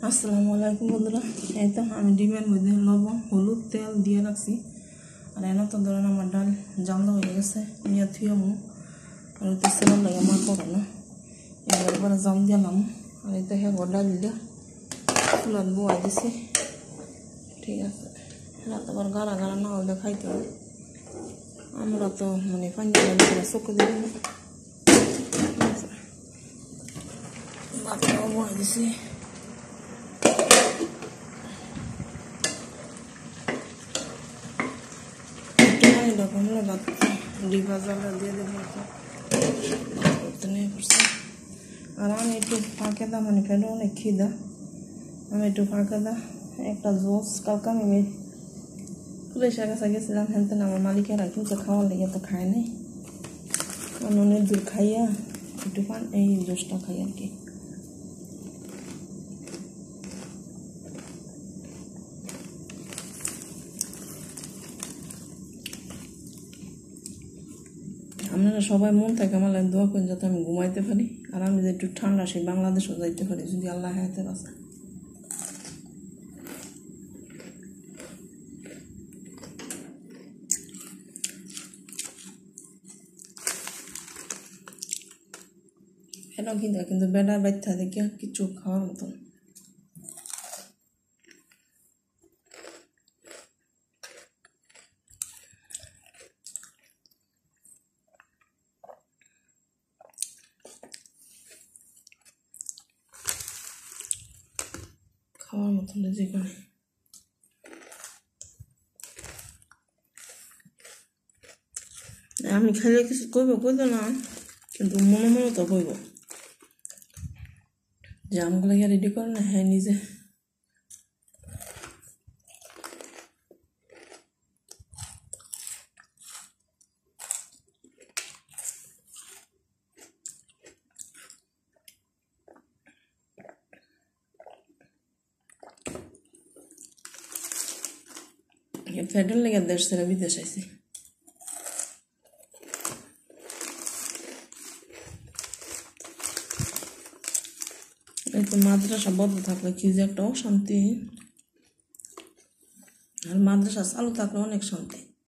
আসসালামু আলাইকুম বন্ধুরা। এই তো আমি ডিমের মধ্যে লবণ হলুদ তেল দিয়ে রাখছি। আর এনে তো ধরেন আমার ডাল জাল হয়ে গেছে, নিয়ে থুয়ামু আর তো সেলাম লাগে আমার করো না এবার জাল দিলাম। আর এই তো হ্যাঁ ডাল দিলে ফুলাত বোয়া দিছি। ঠিক আছে, রাত আবার গাড়া গাড়া না হলে খাইতে হবে। আমরা তো মানে পাঞ্জাবি চোখে দিব না, ভাতটাও বোয়া দিছি। আর আমি একটু ফাঁকে দা মানে ফেলে অনেক খিদা, আমি একটু ফাঁকে দা একটা জোস কালকে আমি পুলিশের কাছে গেছিলাম, হেনতেন আমার মালিকেরা কিন্তু খাওয়ার লেগে তো খায় নাই। অনেক দূর খাইয়া একটু এই জোসটা খাই আর কি। আপনারা সবাই মন থাকে আমার দোয়া করেন যাতে আমি ঘুমাইতে পারি, আর আমি যে একটু ঠান্ডা সেই বাংলাদেশও যাইতে পারি যদি আল্লাহ হায়াতে বাঁচে। এটাও কিন্তু বেড়ার বাচ্চা দেখে কিছু খাওয়ার মতন। খাওয়ার মতন যেখানে আমি খাইলে কিছু কইব না, কিন্তু মনে মনে তো কইব যে আমগুলো রেডি করে না। হ্যাঁ নিজে ফেডার লেগে দেশ ছেড়ে বিদেশ আইছি। এই তো মাদ্রাসা বন্ধ থাকলে কি যে একটা অশান্তি, আর মাদ্রাসা চালু থাকলে অনেক শান্তি।